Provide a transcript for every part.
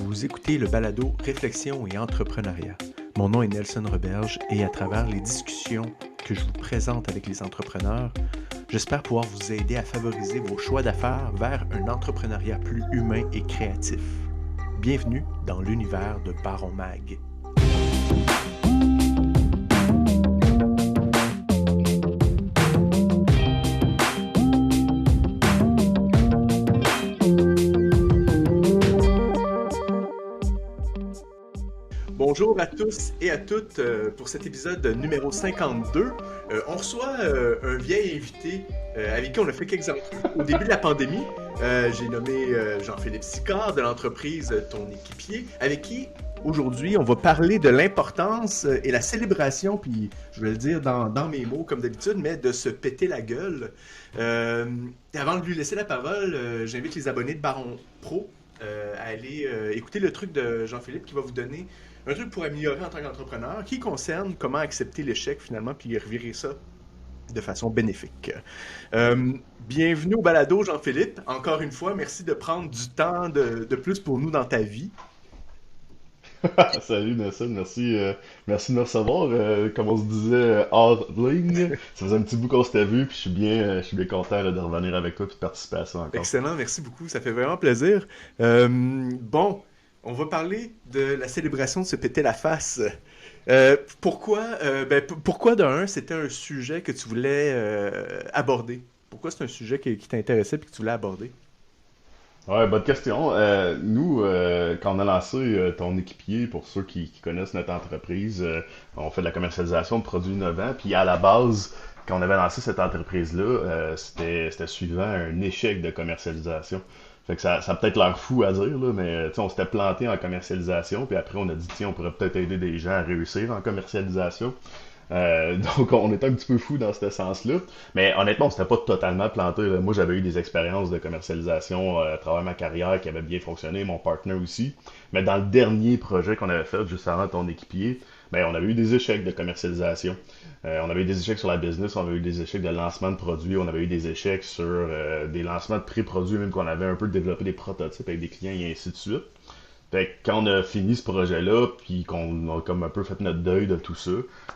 Vous écoutez le balado Réflexion et entrepreneuriat. Mon nom est Nelson Roberge et à travers les discussions que je vous présente avec les entrepreneurs, j'espère pouvoir vous aider à favoriser vos choix d'affaires vers un entrepreneuriat plus humain et créatif. Bienvenue dans l'univers de Baron Mag. Bonjour à tous et à toutes pour cet épisode numéro 52. On reçoit un vieil invité avec qui on a fait quelques entrevues au début de la pandémie. J'ai nommé Jean-Philippe Sicard de l'entreprise Ton Équipier, avec qui aujourd'hui on va parler de l'importance et la célébration, puis je vais le dire dans mes mots comme d'habitude, mais de se péter la gueule. Avant de lui laisser la parole, j'invite les abonnés de Baron Pro à aller écouter le truc de Jean-Philippe qui va vous donner un truc pour améliorer en tant qu'entrepreneur qui concerne comment accepter l'échec finalement puis revirer ça de façon bénéfique. Bienvenue au balado Jean-Philippe. Encore une fois, merci de prendre du temps de plus pour nous dans ta vie. Salut Nelson, merci de me recevoir. Comme on se disait hors ligne, ça faisait un petit bout qu'on s'était vu, puis je suis bien content là, de revenir avec toi et de participer à ça encore. Excellent, merci beaucoup, ça fait vraiment plaisir. Bon, on va parler de la célébration de se péter la face. Pourquoi de un, c'était un sujet que tu voulais aborder? Pourquoi c'est un sujet qui t'intéressait et que tu voulais aborder? Ouais, bonne question. Nous, quand on a lancé ton équipier, pour ceux qui connaissent notre entreprise, on fait de la commercialisation de produits innovants, puis à la base, quand on avait lancé cette entreprise-là, c'était suivant un échec de commercialisation. Fait que ça a peut-être l'air fou à dire, là, mais tu sais, on s'était planté en commercialisation, puis après on a dit, tiens, on pourrait peut-être aider des gens à réussir en commercialisation. Donc on était un petit peu fou dans ce sens-là. Mais honnêtement, on s'était pas totalement planté, là. Moi, j'avais eu des expériences de commercialisation à travers ma carrière qui avaient bien fonctionné, mon partner aussi. Mais dans le dernier projet qu'on avait fait, juste avant ton équipier, ben, on avait eu des échecs de commercialisation. On avait eu des échecs sur la business, on avait eu des échecs de lancement de produits, on avait eu des échecs sur des lancements de pré-produits, même qu'on avait un peu développé des prototypes avec des clients et ainsi de suite. Fait que quand on a fini ce projet-là, puis qu'on a comme un peu fait notre deuil de tout ça,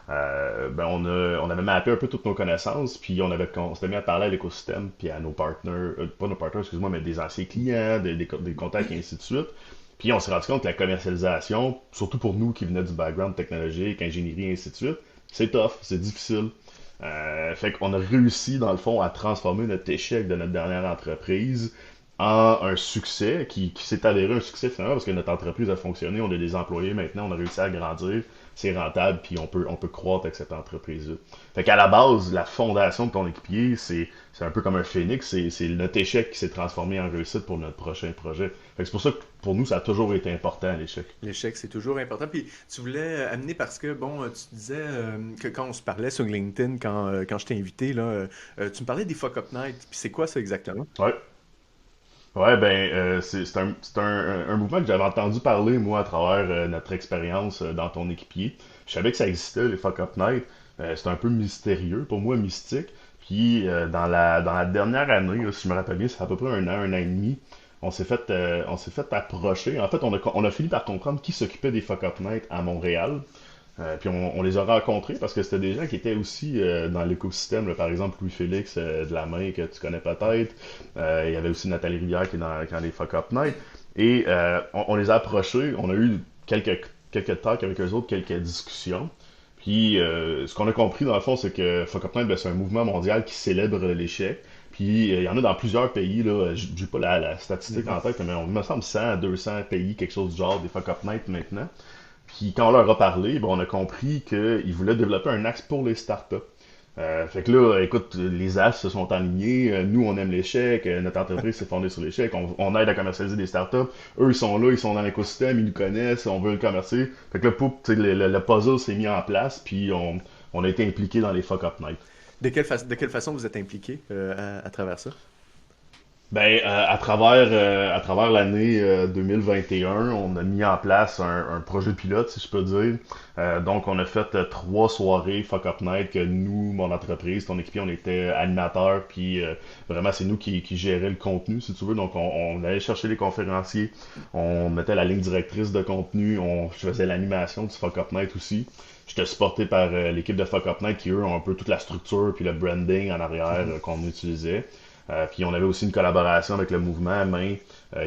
ben on avait mappé un peu toutes nos connaissances, puis on s'était mis à parler à l'écosystème, puis à nos partenaires, pas nos partenaires, excuse-moi, mais des anciens clients, des contacts et ainsi de suite. Puis on s'est rendu compte que la commercialisation, surtout pour nous qui venaient du background technologique, ingénierie et ainsi de suite, c'est tough, c'est difficile. Fait qu'on a réussi, dans le fond, à transformer notre échec de notre dernière entreprise en un succès qui s'est avéré un succès finalement parce que notre entreprise a fonctionné, on a des employés maintenant, on a réussi à grandir, c'est rentable, puis on peut croître avec cette entreprise-là. Fait qu'à la base, la fondation de ton équipier, c'est un peu comme un phénix, c'est notre échec qui s'est transformé en réussite pour notre prochain projet. Fait que c'est pour ça que pour nous, ça a toujours été important, l'échec. L'échec, c'est toujours important. Puis tu voulais amener parce que, bon, tu disais que quand on se parlait sur LinkedIn, quand je t'ai invité, là, tu me parlais des Fuck Up Night. Puis c'est quoi ça exactement? Ouais. Ouais, ben, c'est un mouvement que j'avais entendu parler, moi, à travers notre expérience dans ton équipier. Je savais que ça existait, les Fuck Up Night. C'est un peu mystérieux, pour moi, mystique. Puis, dans la dernière année, là, si je me rappelle bien, c'est à peu près un an et demi, on s'est fait approcher. En fait, on a fini par comprendre qui s'occupait des Fuck Up Night à Montréal. Puis on les a rencontrés parce que c'était des gens qui étaient aussi dans l'écosystème, là. Par exemple Louis-Félix de la main que tu connais peut-être. Il y avait aussi Nathalie Rivière qui est dans les Fuck Up Night. Et on les a approchés, on a eu quelques talks avec eux autres, quelques discussions. Puis ce qu'on a compris dans le fond, c'est que Fuck Up Night, ben, c'est un mouvement mondial qui célèbre l'échec. Puis il y en a dans plusieurs pays, là, j'ai pas la statistique Mhm. en tête, mais il me semble 100, 200 pays, quelque chose du genre, des Fuck Up Night maintenant. Puis quand on leur a parlé, bon, on a compris qu'ils voulaient développer un axe pour les startups. Fait que là, écoute, les as se sont alignés. Nous, on aime l'échec. Notre entreprise s'est fondée sur l'échec. On aide à commercialiser des startups. Eux, ils sont là, ils sont dans l'écosystème, ils nous connaissent, on veut le commercer. Fait que là, poup, tu sais, le puzzle s'est mis en place, puis on a été impliqués dans les Fuck Up Night. De quelle façon vous êtes impliqué à travers ça? À travers l'année 2021, on a mis en place un projet pilote, si je peux dire. Donc, on a fait trois soirées Fuck Up Night que nous, mon entreprise, ton équipe, on était animateurs, puis vraiment, c'est nous qui gérait le contenu, si tu veux. Donc, on allait chercher les conférenciers, on mettait la ligne directrice de contenu, je faisais l'animation du Fuck Up Night aussi. J'étais supporté par l'équipe de Fuck Up Night qui, eux, ont un peu toute la structure puis le branding en arrière qu'on utilisait. Puis on avait aussi une collaboration avec le mouvement Main,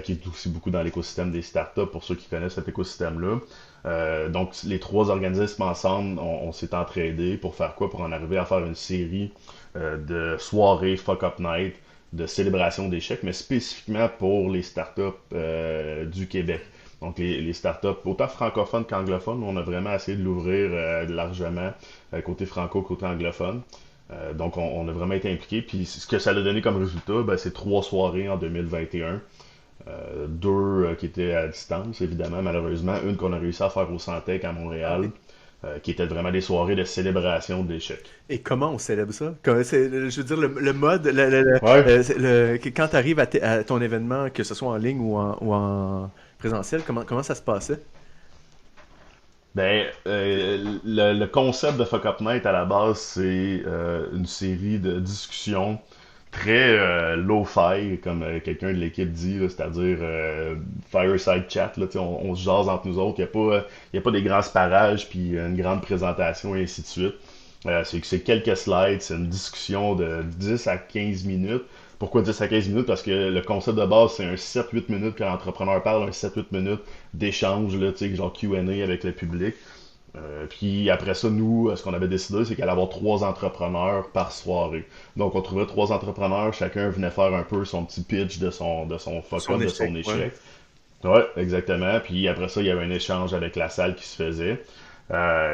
qui est aussi beaucoup dans l'écosystème des startups, pour ceux qui connaissent cet écosystème-là. Donc les trois organismes ensemble, on s'est entraidés pour faire quoi? Pour en arriver à faire une série de soirées Fuck Up Night, de célébration d'échecs, mais spécifiquement pour les startups du Québec. Donc les startups, autant francophones qu'anglophones, on a vraiment essayé de l'ouvrir largement, côté franco, côté anglophone. Donc, on a vraiment été impliqués. Puis, ce que ça a donné comme résultat, ben, c'est trois soirées en 2021. Deux qui étaient à distance, évidemment, malheureusement. Une qu'on a réussi à faire au Santec à Ah oui. Montréal, qui étaient vraiment des soirées de célébration d'échecs. Et comment on célèbre ça? Je veux dire, le mode, Ouais. quand tu arrives à ton événement, que ce soit en ligne ou en présentiel, comment ça se passait? Le concept de Fuck Up Night à la base, c'est une série de discussions très low-fi, comme quelqu'un de l'équipe dit, là, c'est-à-dire fireside chat. Là, tu sais, on se jase entre nous autres. Il y a pas des grands sparages, puis une grande présentation, et ainsi de suite. C'est quelques slides, c'est une discussion de 10 à 15 minutes. Pourquoi 10 à 15 minutes? Parce que le concept de base, c'est un 7-8 minutes que l'entrepreneur parle, un 7-8 minutes d'échange, là, tu sais, genre Q&A avec le public. Puis après ça, nous, ce qu'on avait décidé, c'est qu'il allait y avoir trois entrepreneurs par soirée. Donc on trouvait trois entrepreneurs, chacun venait faire un peu son petit pitch de son Son fuck-up, de échec, son ouais. échec. Ouais, exactement. Puis après ça, il y avait un échange avec la salle qui se faisait.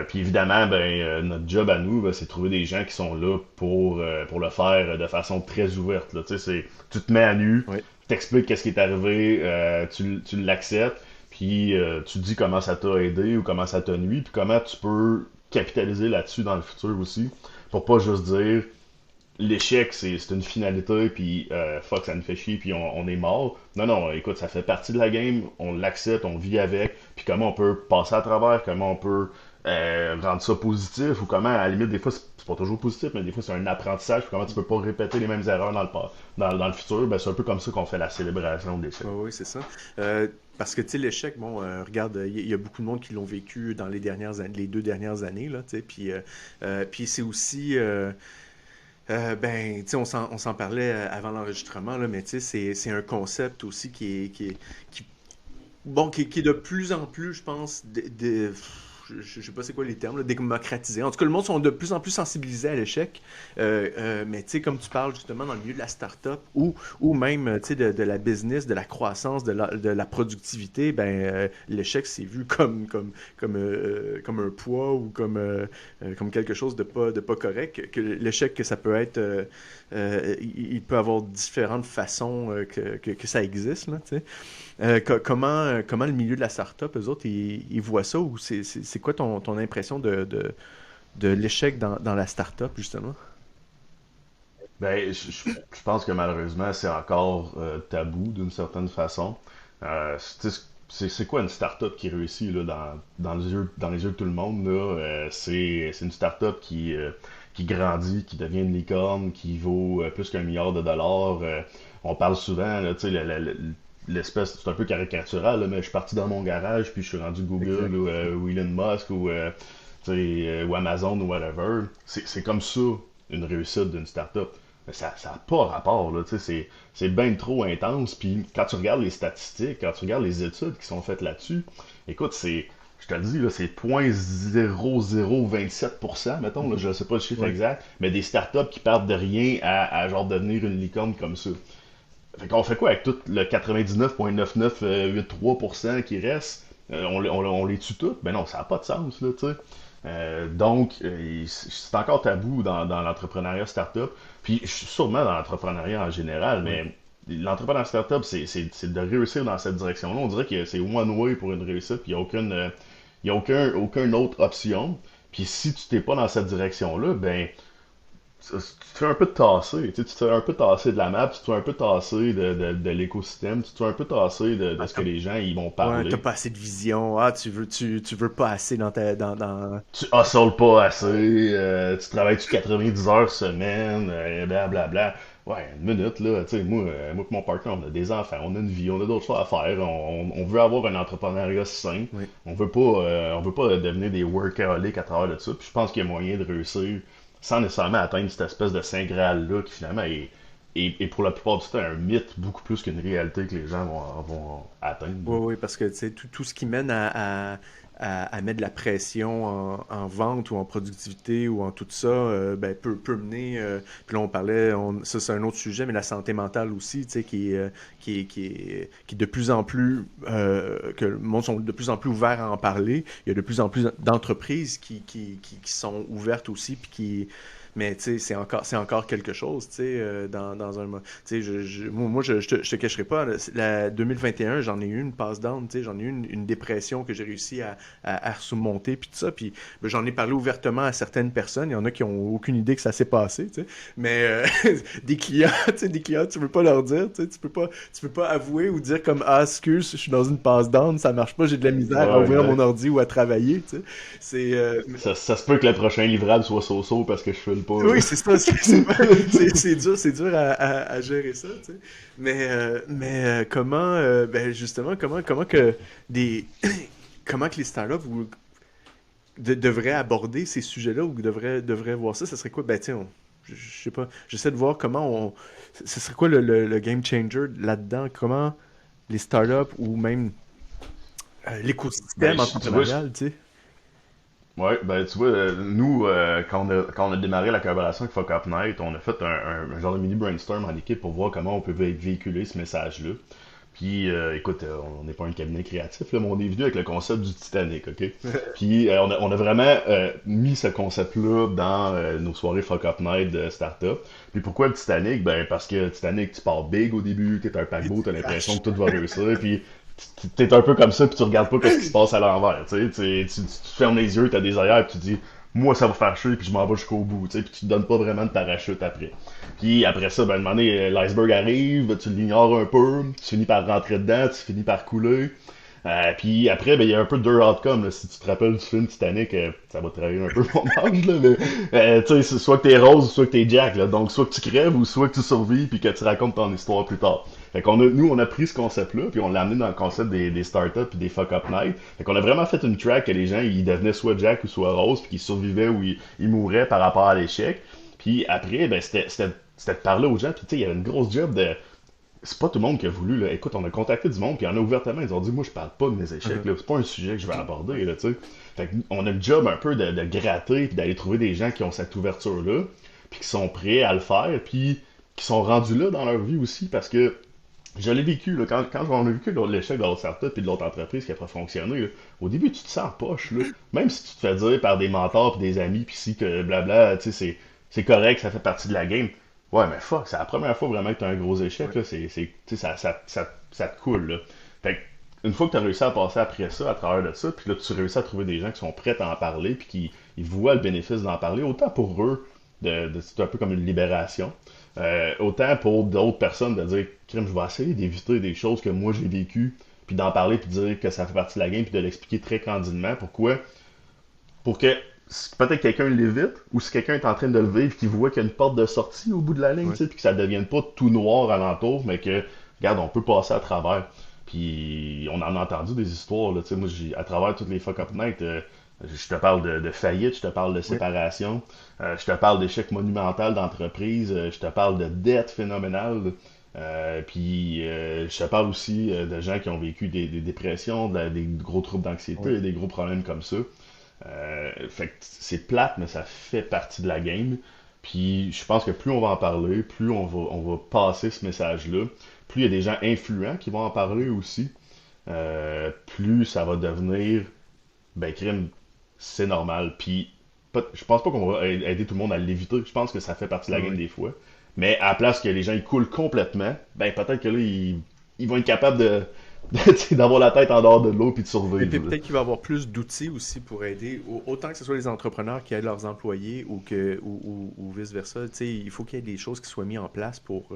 Puis évidemment, notre job à nous, ben, c'est de trouver des gens qui sont là pour le faire de façon très ouverte. Là. Tu sais, tu te mets à nu, Oui. t'expliques qu'est-ce qui est arrivé, tu l'acceptes, puis tu dis comment ça t'a aidé ou comment ça t'a nuit, puis comment tu peux capitaliser là-dessus dans le futur aussi, pour pas juste dire l'échec, c'est une finalité, puis fuck, ça nous fait chier, puis on est mort. Non, non, écoute, ça fait partie de la game, on l'accepte, on vit avec, puis comment on peut passer à travers, comment on peut rendre ça positif, ou comment, à la limite, des fois, c'est pas toujours positif, mais des fois, c'est un apprentissage, puis comment tu peux pas répéter les mêmes erreurs dans le futur. Ben, c'est un peu comme ça qu'on fait la célébration de l'échec. Oui, oui, c'est ça. Parce que, tu sais, l'échec, bon, regarde, il y a beaucoup de monde qui l'ont vécu dans les dernières années, les 2 dernières années, là, tu sais, puis c'est aussi, ben, tu sais, on s'en parlait avant l'enregistrement, là, mais tu sais, c'est un concept aussi bon, qui est de plus en plus, je pense, je sais pas c'est quoi les termes, là, démocratisé. En tout cas, le monde sont de plus en plus sensibilisés à l'échec. Mais tu sais, comme tu parles justement dans le milieu de la start-up ou même tu sais, de la business, de la croissance, de la productivité, ben l'échec c'est vu comme un poids ou comme quelque chose de pas correct. Que l'échec, que ça peut être, il peut avoir différentes façons que ça existe, là, tu sais. Comment le milieu de la startup, eux autres, ils voient ça ou c'est quoi ton impression de l'échec dans la startup, justement? Je pense que malheureusement, c'est encore tabou d'une certaine façon. C'est quoi une startup qui réussit là, dans les yeux de tout le monde là? C'est une startup qui grandit, qui devient une licorne, qui vaut plus qu'1 milliard de dollars. On parle souvent, là, tu sais, l'espèce, c'est un peu caricatural, là, mais je suis parti dans mon garage, puis je suis rendu Google Exact. ou Elon Musk tu sais, ou Amazon ou whatever. C'est comme ça une réussite d'une startup. Mais ça n'a pas rapport, là, tu sais, c'est bien trop intense. Puis quand tu regardes les statistiques, quand tu regardes les études qui sont faites là-dessus, écoute, je te le dis, là, c'est 0,0027%, mettons, là, je ne sais pas le chiffre Ouais. exact, mais des startups qui partent de rien à genre devenir une licorne comme ça. Fait qu'on fait quoi avec tout le 99,9983% qui reste? On les tue toutes? Ben non, ça n'a pas de sens, là, tu sais. Donc, c'est encore tabou dans l'entrepreneuriat startup, puis sûrement dans l'entrepreneuriat en général, Ouais. mais l'entrepreneuriat startup, c'est de réussir dans cette direction-là. On dirait que c'est one way pour une réussite, puis il y a aucune autre option. Puis si tu t'es pas dans cette direction-là, ben tu te fais un peu tasser, tu sais, tu te fais un peu tasser de la map, tu te fais un peu tasser de l'écosystème, tu te fais un peu tasser de Ah, ce que les gens ils vont ouais, t'as parler. pas assez de vision. Ah, tu veux pas assez dans ta, dans... Tu hustles pas assez, tu travailles-tu 90 heures semaine, blablabla. Ouais, une minute, là, tu sais, moi et mon partenaire, on a des enfants, on a une vie, on a d'autres choses à faire, on veut avoir un entrepreneuriat sain, Oui. on veut pas devenir des workaholics à travers de ça, puis je pense qu'il y a moyen de réussir sans nécessairement atteindre cette espèce de Saint Graal-là qui finalement est pour la plupart du temps un mythe beaucoup plus qu'une réalité que les gens vont atteindre. Oui, oui, parce que tu sais, tout ce qui mène à mettre de la pression en vente ou en productivité ou en tout ça, ben, peut mener. Puis là, on parlait, ça c'est un autre sujet, mais la santé mentale aussi, tu sais, qui est de plus en plus, que le monde sont de plus en plus ouverts à en parler. Il y a de plus en plus d'entreprises qui sont ouvertes aussi, puis qui. Mais tu sais, c'est encore quelque chose, tu sais, dans un. Tu sais, je te cacherai pas, la 2021, j'en ai eu une passe down, tu sais, j'en ai eu une dépression que j'ai réussi à surmonter, puis tout ça, puis ben, j'en ai parlé ouvertement à certaines personnes, il y en a qui ont aucune idée que ça s'est passé, tu sais, mais des clients, tu sais, des clients, tu peux pas leur dire, tu sais, tu peux pas avouer ou dire comme, ah, excuse, je suis dans une passe down, ça marche pas, j'ai de la misère à Ouais, ouvrir mon exact. ordi ou à travailler, tu sais, c'est, Ça se peut que le prochain livrable soit so-so parce que je file pas, oui, là. c'est ça, c'est dur à gérer ça, tu sais. Mais comment, ben justement, comment que des, comment que les startups devraient aborder ces sujets-là ou devraient voir ça, ça serait quoi? Ben tiens, je sais pas, j'essaie de voir comment ce serait quoi le game changer là-dedans, comment les startups ou même Ben, l'écosystème tu vois, entrepreneurial, tu sais. ouais, ben, tu vois, nous, quand on a démarré la collaboration avec Fuck Up Night, on a fait un genre de mini brainstorm en équipe pour voir comment on peut véhiculer ce message-là. Puis, écoute, on n'est pas un cabinet créatif, là, mais on est venu avec le concept du Titanic, OK? Puis, on a vraiment mis ce concept-là dans nos soirées Fuck Up Night de startup. Puis, pourquoi le Titanic? Ben, parce que Titanic, tu pars big au début, t'es un Et tu paquebot, t'as l'impression craches. que tout va réussir, puis t'es un peu comme ça, puis tu regardes pas qu'est-ce qui se passe à l'envers, tu sais. Tu fermes les yeux, t'as des ailleurs, puis tu dis, moi, ça va faire chier, puis je m'en vais jusqu'au bout, tu sais, puis tu te donnes pas vraiment de parachute après. Puis après ça, ben, à un moment donné, l'iceberg arrive, tu l'ignores un peu, tu finis par rentrer dedans, tu finis par couler. Puis après, ben, il y a un peu deux outcomes. Là. Si tu te rappelles du film Titanic, ça va travailler un peu mon âge, là, mais tu sais, c'est soit que t'es Rose, soit que t'es Jack. Là. Donc, soit que tu crèves ou soit que tu survis puis que tu racontes ton histoire plus tard. Fait qu'on a, nous, on a pris ce concept-là, puis on l'a amené dans le concept des startups puis des fuck-up nights. Fait qu'on a vraiment fait une track que les gens, ils devenaient soit Jack ou soit Rose, puis qu'ils survivaient ou ils mouraient par rapport à l'échec. Puis après, ben, c'était de parler aux gens, puis tu sais, il y avait une grosse job de c'est pas tout le monde qui a voulu, là. Écoute, on a contacté du monde, puis il y en a ouvertement, ils ont dit, moi, je parle pas de mes échecs, là. C'est pas un sujet que je vais aborder, là, tu sais. Fait qu'on a le job un peu de gratter, puis d'aller trouver des gens qui ont cette ouverture-là, puis qui sont prêts à le faire, puis qui sont rendus là dans leur vie aussi, parce que je l'ai vécu, là, quand on a vécu l'échec de l'autre startup et de l'autre entreprise qui a pas fonctionné, là, au début, tu te sens poche, là. Même si tu te fais dire par des mentors puis des amis, puis si que blabla, tu sais, c'est correct, ça fait partie de la game. Ouais, mais fuck, c'est la première fois vraiment que t'as un gros échec, Ouais. là, tu sais, ça te coule, là. Fait que, une fois que t'as réussi à passer après ça, à travers de ça, puis là, tu réussis à trouver des gens qui sont prêts à en parler, puis qui ils voient le bénéfice d'en parler, autant pour eux, c'est un peu comme une libération, autant pour d'autres personnes de dire, crime, je vais essayer d'éviter des choses que moi j'ai vécues, puis d'en parler, puis de dire que ça fait partie de la game, puis de l'expliquer très candidement. Pourquoi? Pour que peut-être quelqu'un l'évite, ou si quelqu'un est en train de le vivre, qu'il voit qu'il y a une porte de sortie au bout de la ligne, Ouais. tu sais, puis que ça ne devienne pas tout noir alentour, mais que, regarde, on peut passer à travers. Puis on en a entendu des histoires, là, tu sais, moi, à travers toutes les fuck up nights, je te parle de faillite, je te parle de Ouais. séparation, je te parle d'échec monumental d'entreprise, je te parle de dette phénoménale, puis je te parle aussi de gens qui ont vécu des dépressions, des gros troubles Ouais. d'anxiété, des gros problèmes comme ça. Fait que c'est plate, mais ça fait partie de la game. Puis je pense que plus on va en parler, plus on va passer ce message-là, plus il y a des gens influents qui vont en parler aussi, plus ça va devenir, ben crime, c'est normal. Puis je pense pas qu'on va aider tout le monde à l'éviter. Je pense que ça fait partie de la game Ouais. des fois. Mais à la place que les gens ils coulent complètement, ben peut-être que là, ils vont être capables d'avoir la tête en dehors de l'eau puis de Et puis survivre. Là. peut-être qu'il va y avoir plus d'outils aussi pour aider, autant que ce soit les entrepreneurs qui aident leurs employés ou vice-versa. Tu sais, il faut qu'il y ait des choses qui soient mises en place pour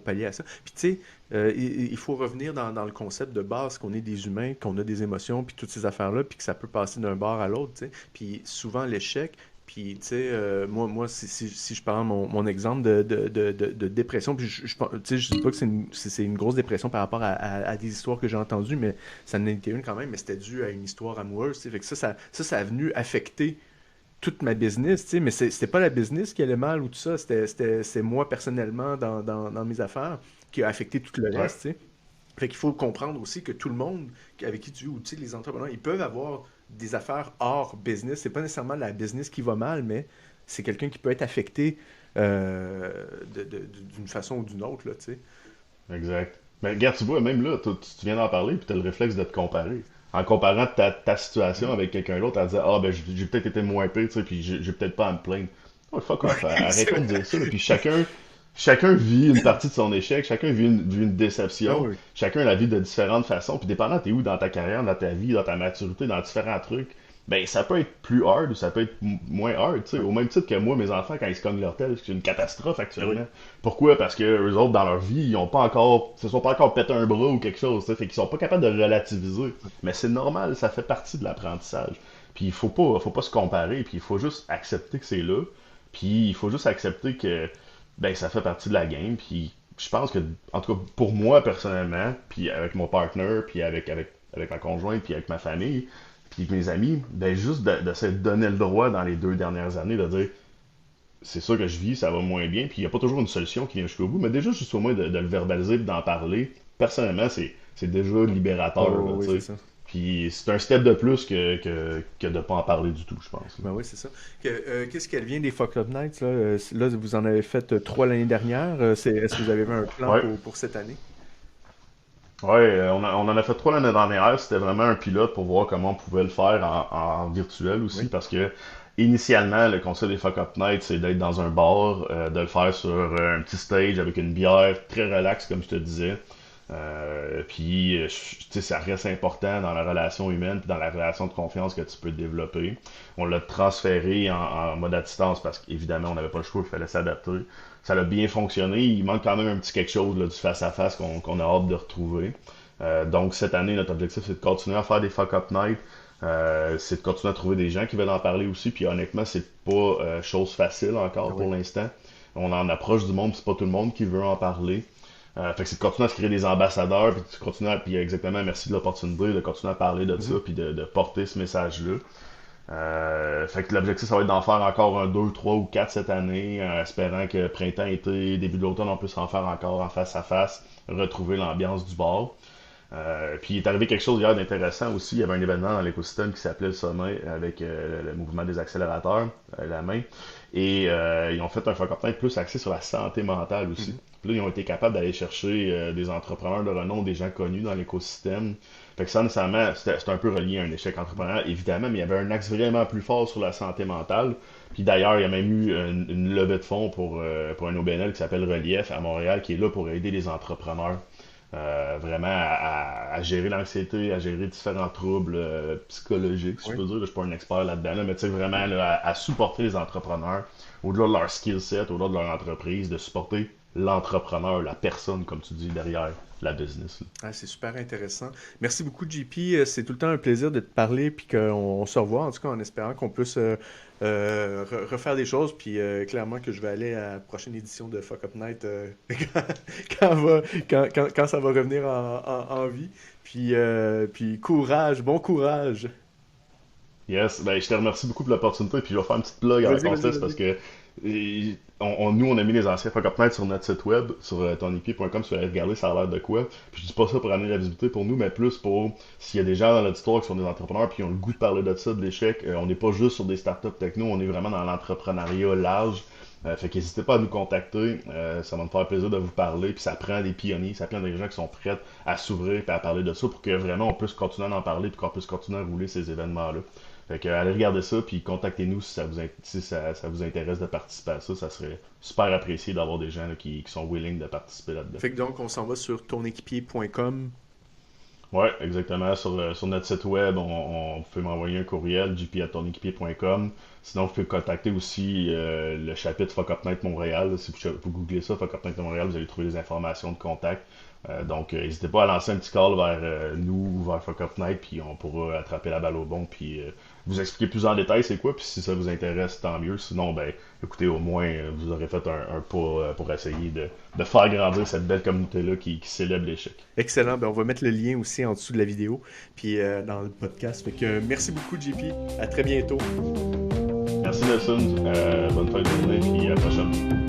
pallier à ça. Puis tu sais, il faut revenir dans le concept de base qu'on est des humains, qu'on a des émotions, puis toutes ces affaires-là, puis que ça peut passer d'un bord à l'autre. Tu sais. Puis souvent, l'échec, puis, tu sais, moi si je prends mon exemple de dépression, puis tu sais, je dis pas que c'est une grosse dépression par rapport à des histoires que j'ai entendues, mais ça en était une quand même, mais c'était dû à une histoire amoureuse, tu sais. Fait que ça a venu affecter toute ma business, tu sais, mais c'était pas la business qui allait mal ou tout ça, c'est moi personnellement dans mes affaires qui a affecté tout le Ouais. reste, tu sais. Fait qu'il faut comprendre aussi que tout le monde avec qui tu joues, tu sais, les entrepreneurs, ils peuvent avoir des affaires hors business. C'est pas nécessairement la business qui va mal, mais c'est quelqu'un qui peut être affecté d'une façon ou d'une autre, là, tu sais. Exact. Mais regarde, tu vois, même là, tu viens d'en parler, puis tu as le réflexe de te comparer. En comparant ta situation Mhm. avec quelqu'un d'autre, à dire, ah, ben, j'ai peut-être été moins pire, tu sais, puis j'ai peut-être pas à me plaindre. Oh, fuck off, C'est arrêtons de vrai. dire ça, là. Puis chacun vit une partie de son échec, chacun vit une Ah déception, oui. chacun la vit de différentes façons, puis dépendant t'es où dans ta carrière, dans ta vie, dans ta maturité, dans différents trucs, ben, ça peut être plus hard ou ça peut être moins hard, tu sais. Au même titre que moi, mes enfants, quand ils se cognent leur tête, c'est une catastrophe Ah oui. actuellement. Pourquoi? Parce que eux autres, dans leur vie, ils ont pas encore, se sont pas encore pété un bras ou quelque chose, tu sais, fait qu'ils sont pas capables de relativiser. Mais c'est normal, ça fait partie de l'apprentissage. Puis faut pas se comparer, puis il faut juste accepter que c'est là. Puis il faut juste accepter que, ben, ça fait partie de la game. Puis je pense que, en tout cas, pour moi personnellement, puis avec mon partner, puis avec ma conjointe, puis avec ma famille, puis mes amis, ben, juste de se donner le droit dans les 2 dernières années de dire, c'est ça que je vis, ça va moins bien, puis il n'y a pas toujours une solution qui vient jusqu'au bout, mais déjà juste au moins de le verbaliser et d'en parler, personnellement, c'est déjà Ah libérateur, oui, là, oui, tu c'est sais. ça. Puis c'est un step de plus que de pas en parler du tout, je pense. Là. Ben oui, c'est ça. Qu'est-ce qu'elle vient des Fuck Up Nights, là? Là, vous en avez fait trois l'année dernière. Est-ce que vous avez un plan Ouais, pour cette année? ouais, on en a fait 3 l'année dernière, c'était vraiment un pilote pour voir comment on pouvait le faire en virtuel aussi, Oui. parce que initialement, le concept des Fuck Up Night, c'est d'être dans un bar, de le faire sur un petit stage avec une bière très relax, comme je te disais. Puis, tu sais, ça reste important dans la relation humaine, puis dans la relation de confiance que tu peux développer. On l'a transféré en mode à distance parce qu'évidemment, on n'avait pas le choix, il fallait s'adapter. Ça a bien fonctionné. Il manque quand même un petit quelque chose là, du face-à-face qu'on a hâte de retrouver. Donc, cette année, notre objectif, c'est de continuer à faire des fuck-up nights. C'est de continuer à trouver des gens qui veulent en parler aussi. Puis honnêtement, c'est pas chose facile Ah encore oui. pour l'instant. On en approche du monde, puis c'est pas tout le monde qui veut en parler. Fait que c'est de continuer à se créer des ambassadeurs, puis de continuer à, puis exactement, merci de l'opportunité, de continuer à parler de ça, Mhm. puis de porter ce message-là. Fait que l'objectif, ça va être d'en faire encore un 2 3 ou 4 cette année, espérant que printemps, été, début de l'automne, on puisse en faire encore en face à face, retrouver l'ambiance du bar. Puis il est arrivé quelque chose hier d'intéressant aussi. Il y avait un événement dans l'écosystème qui s'appelait le Sommet avec le mouvement des accélérateurs, la main. Et ils ont fait un Fuck plus axé sur la santé mentale aussi. Mhm. Puis là, ils ont été capables d'aller chercher des entrepreneurs de renom, des gens connus dans l'écosystème. Fait que ça, nécessairement, c'était un peu relié à un échec entrepreneurial, évidemment, mais il y avait un axe vraiment plus fort sur la santé mentale. Puis d'ailleurs, il y a même eu une levée de fonds pour un OBNL qui s'appelle Relief à Montréal, qui est là pour aider les entrepreneurs vraiment à gérer l'anxiété, à gérer différents troubles psychologiques, si je Oui. peux dire. Là, je suis pas un expert là-dedans, là, mais tu sais, vraiment là, à supporter les entrepreneurs, au-delà de leur skill set, au-delà de leur entreprise, de supporter l'entrepreneur, la personne, comme tu dis, derrière la business. Là. Ah, c'est super intéressant. Merci beaucoup, JP. C'est tout le temps un plaisir de te parler puis qu'on se revoit, en tout cas en espérant qu'on puisse refaire des choses. Puis clairement que je vais aller à la prochaine édition de Fuck Up Night quand, quand ça va revenir en vie. Puis courage, bon courage. Yes, ben, je te remercie beaucoup pour l'opportunité, puis je vais faire une petite plug avant Vas-y, qu'on se vas-y, laisse parce vas-y. que nous, on a mis les anciens Fuck Up Night sur notre site web, sur tonipi.com, si vous allez regarder, ça a l'air de quoi. Puis je dis pas ça pour amener la visibilité pour nous, mais plus pour s'il y a des gens dans l'auditoire qui sont des entrepreneurs puis qui ont le goût de parler de ça, de l'échec. On n'est pas juste sur des startups techno, on est vraiment dans l'entrepreneuriat large. Fait qu'hésitez pas à nous contacter, ça va me faire plaisir de vous parler, puis ça prend des pionniers, ça prend des gens qui sont prêts à s'ouvrir et à parler de ça pour que vraiment on puisse continuer à en parler puis qu'on puisse continuer à rouler ces événements-là. Fait que allez regarder ça, puis contactez-nous si ça vous intéresse de participer à ça. Ça serait super apprécié d'avoir des gens là, qui sont willing de participer là-dedans. Fait que donc, on s'en va sur tonéquipier.com. Ouais, exactement. Sur notre site web, on peut m'envoyer un courriel, jp@tonéquipier.com. Sinon, vous pouvez contacter aussi le chapitre Fuck Up Night Montréal. Si vous googlez ça, Fuck Up Night Montréal, vous allez trouver des informations de contact. Donc, n'hésitez pas à lancer un petit call vers nous, vers Fuck Up Night, puis on pourra attraper la balle au bon, puis vous expliquer plus en détail c'est quoi, puis si ça vous intéresse, tant mieux. Sinon, ben, écoutez, au moins, vous aurez fait un pas pour essayer de faire grandir cette belle communauté-là qui célèbre l'échec. Excellent. Ben, on va mettre le lien aussi en dessous de la vidéo, puis dans le podcast. Fait que merci beaucoup, JP. À très bientôt. Merci Nelson, bonne fin de journée, puis à la prochaine.